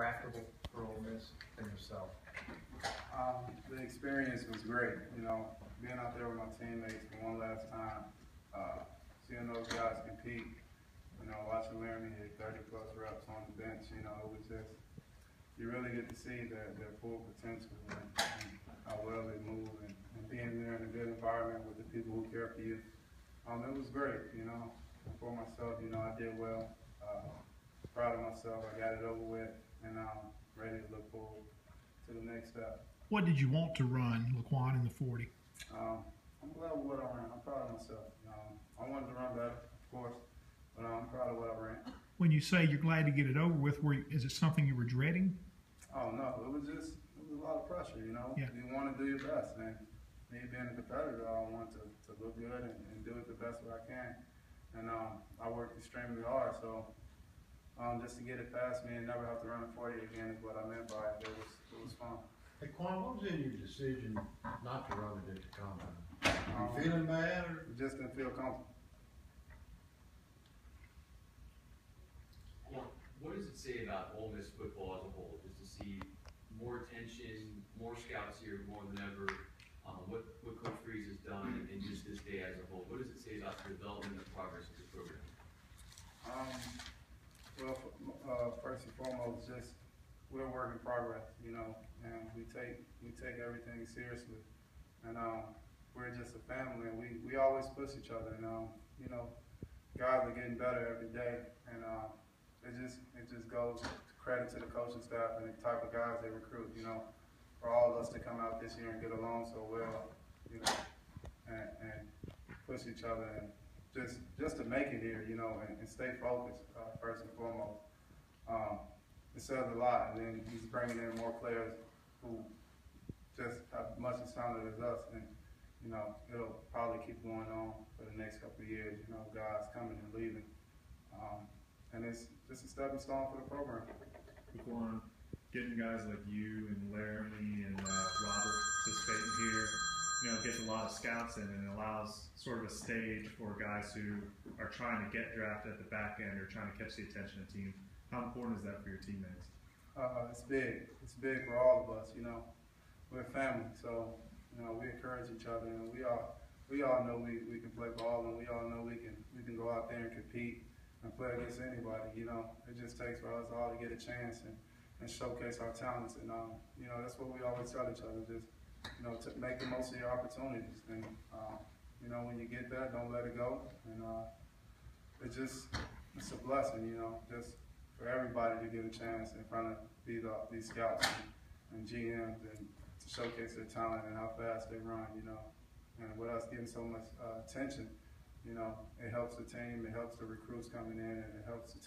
draftable for Ole Miss than yourself? The experience was great. You know, being out there with my teammates for one last time, seeing those guys compete. You know, watching Laramie hit 30+ reps on the bench. You know, it was just, you really get to see their full potential and how well they move and being there in a good environment with the people who care for you. It was great. You know, for myself, you know, I did well. Proud of myself. I got it over with, and I'm ready to look forward to the next step. What did you want to run, Laquan, in the 40? I'm glad with what I ran. I'm proud of myself. I wanted to run better, of course, but I'm proud of what I ran. When you say you're glad to get it over with, is it something you were dreading? Oh, no. It was a lot of pressure, you know. Yeah. You want to do your best, and me being a competitor, I want to look good and do it the best way I can. And I worked extremely hard, so just to get it past me and never have to run a 40 again is what I meant by it. It was fun. Hey, Quan, what was in your decision not to run it at the combine? You feeling bad, or Just didn't feel comfortable. Well, what does it say about Ole Miss football as a whole? Just to see more attention, more scouts here more than ever. What Coach Freeze has done in just this day as a whole. What does it say about the development and progress of the program? Well, first and foremost, just we're a work in progress, you know, and we take everything seriously, and we're just a family, and we always push each other, and you know, guys are getting better every day, and it just goes credit to the coaching staff and the type of guys they recruit, you know, for all of us to come out this year and get along so well, you know, and push each other and just to make it here, you know, and stay focused, first and foremost. It says a lot, and then he's bringing in more players who just have much as talented as us, and, you know, it'll probably keep going on for the next couple of years, you know, guys coming and leaving. And it's just a stepping stone for the program. Laquan, getting guys like you and Laramie and Robert participating here, you know, gets a lot of scouts in and allows sort of a stage for guys who are trying to get drafted at the back end or trying to catch the attention of teams. How important is that for your teammates? It's big. It's big for all of us, you know. We're a family, so, you know, we encourage each other, and we all know we can play ball, and we all know we can go out there and compete and play against anybody, you know. It just takes for us all to get a chance and showcase our talents, and, you know, that's what we always tell each other, just, you know, to make the most of your opportunities. And, you know, when you get that, don't let it go. And it's a blessing, you know, just for everybody to get a chance in front of these scouts and GMs and to showcase their talent and how fast they run, you know. And with us getting so much attention, you know, it helps the team, it helps the recruits coming in, and it helps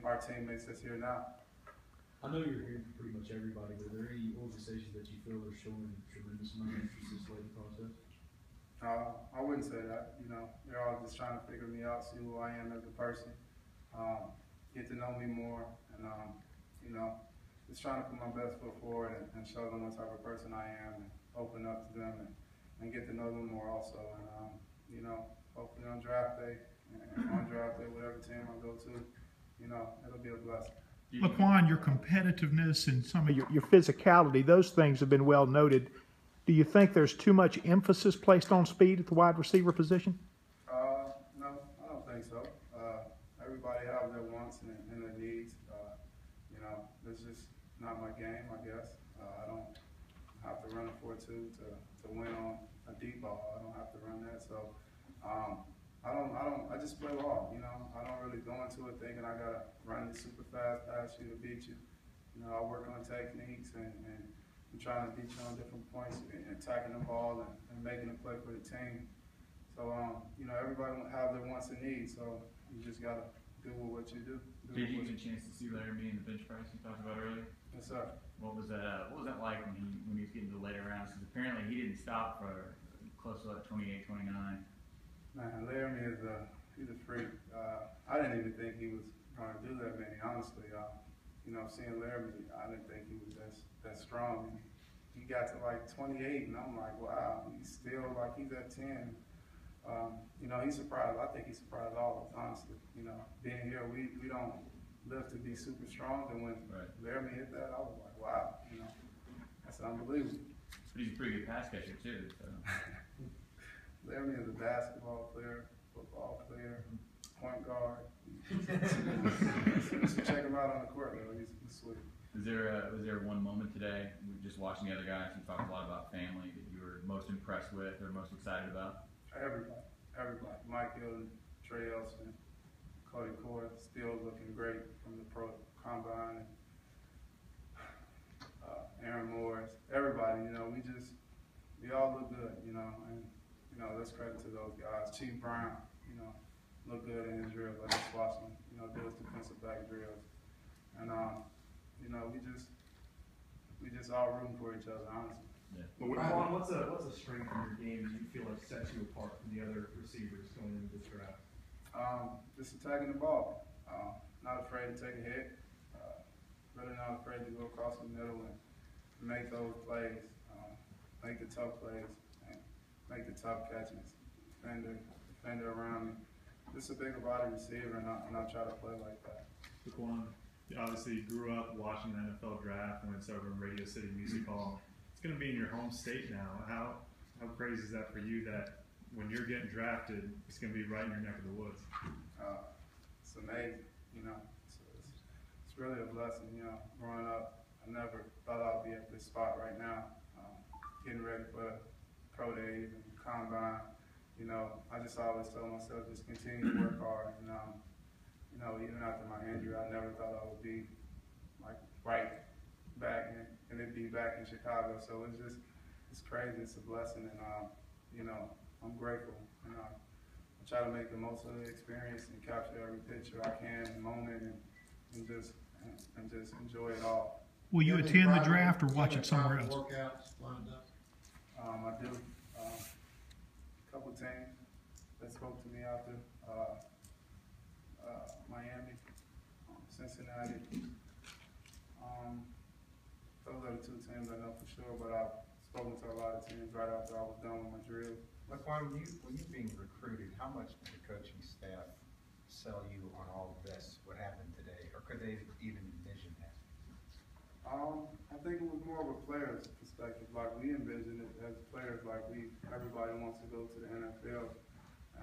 our teammates that's here now. I know you're hearing from pretty much everybody, but are there any organizations that you feel are showing tremendous amount of interest in this later process? I wouldn't say that. You know, they're all just trying to figure me out, see who I am as a person, get to know me more, and you know, just trying to put my best foot forward and show them what type of person I am, and open up to them and get to know them more also. And you know, hopefully on draft day, whatever team I go to, you know, it'll be a blessing. Laquan, your competitiveness and some of your physicality, those things have been well noted. Do you think there's too much emphasis placed on speed at the wide receiver position? No, I don't think so. Everybody has their wants and their needs. You know, it's just not my game, I guess. I don't have to run a 4.2 to win on a deep ball. I don't have to run that. So I just play ball, you know. I don't really go into it thinking I gotta run this super fast past you to beat you. You know, I work on techniques and I'm trying to beat you on different points and attacking the ball and making a play for the team. So, you know, everybody will have their wants and needs, so you just gotta do what you do. Did you get a chance to see Laramie in the bench press you talked about earlier? Yes, sir. What was that like when he was getting to the later rounds? Because apparently he didn't stop for close to like 28, 29. Man, Laramie he's a freak. I didn't even think he was going to do that many, honestly. You know, seeing Laramie, I didn't think he was that strong. He got to like 28, and I'm like, wow, he's still like he's at 10. You know, he's surprised. I think he surprised all of us, honestly. You know, being here, we don't lift to be super strong. And when Right. Laramie hit that, I was like, wow, you know, that's unbelievable. But he's a pretty good pass catcher too. So. Laramie is a basketball player, football player, point guard. You should check him out on the court, though. He's sweet. Was there one moment today, just watching the other guys, you talked a lot about family, that you were most impressed with or most excited about? Everybody. Mike Hill, Trey Elston, Cody Core, still looking great from the pro combine. Aaron Morris, everybody, you know, we all look good, you know, and, you know, let's credit to those guys. Chief Brown, you know, look good in his drills. I just watched him, you know, do his defensive back drills. And, you know, we just all rooting for each other, honestly. But Juan, what's a strength in your game that you feel like sets you apart from the other receivers going into this draft? Just attacking the ball. Not afraid to take a hit. Really not afraid to go across the middle and make those plays, make the tough plays, and make the tough catches. Defender around me. Just a bigger body receiver, and I try to play like that. Juan, obviously you grew up watching the NFL draft when it's over in Radio City Music Hall. It's going to be in your home state now. How crazy is that for you that when you're getting drafted, it's going to be right in your neck of the woods? It's amazing, you know. It's really a blessing, you know. Growing up, I never thought I'd be at this spot right now, getting ready for pro days and combine. You know, I just always told myself just continue to work hard. And, you know, even after my injury, I never thought I would be like right back and it'd be back in Chicago. So it's crazy. It's a blessing, and you know, I'm grateful. And I try to make the most of the experience and capture every picture I can, moment, and just enjoy it all. Will you attend the draft or watch it somewhere else? Workouts lined up? I do. A couple teams that spoke to me after Miami, Cincinnati. Those are the two teams I know for sure, but I've spoken to a lot of teams right after I was done with my drill. Laquan, when you're being recruited, how much did the coaching staff sell you on all of this, what happened today, or could they even envision that? I think it was more of a player's perspective. Like, we envision it as players, like everybody wants to go to the NFL.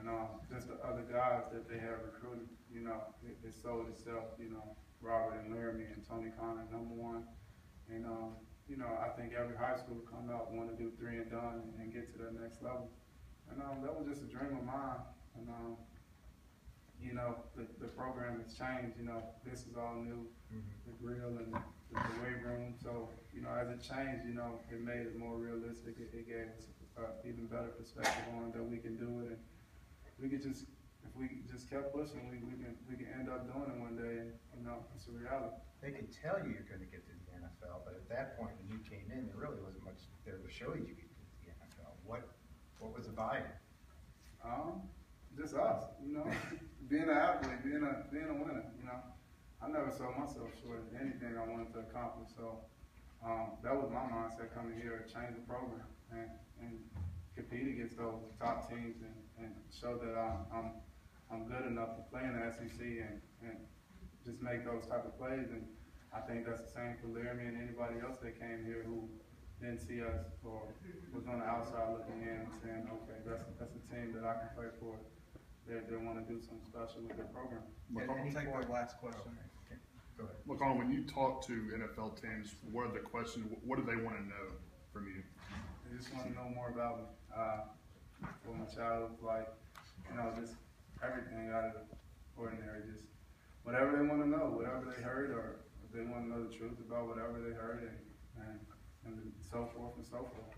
And just the other guys that they have recruited, you know, it sold itself, you know, Robert and Laramie and Tony Connor, #1. And, you know, I think every high school come out want to do 3 and done and get to that next level. And that was just a dream of mine. And, you know, the program has changed. You know, this is all new, the grill and the weight room. So, you know, as it changed, you know, it made it more realistic. It gave us even better perspective on that we can do it. And we could just, if we just kept pushing, we can end up doing it one day. And, you know, it's a reality. They could tell you you're going to get to the NFL, but at that point when you came in, there really wasn't much there to show you could get to the NFL. What was the buy-in? Just us, you know, being an athlete, being a winner, you know. I never sold myself short of anything I wanted to accomplish. So that was my mindset coming here to change the program and compete against those top teams and show that I'm good enough to play in the SEC and just make those type of plays. And I think that's the same for Laramie and anybody else that came here who didn't see us or was on the outside looking in and saying, okay, that's a team that I can play for. They want to do something special with their program. I'll take the last question. Okay. Go ahead. Laquan, when you talk to NFL teams, what are the questions? What do they want to know from you? They just want to know more about me, what my childhood was like, you know, just everything out of the ordinary, just whatever they want to know, whatever they heard, or if they want to know the truth about whatever they heard, and so forth and so forth.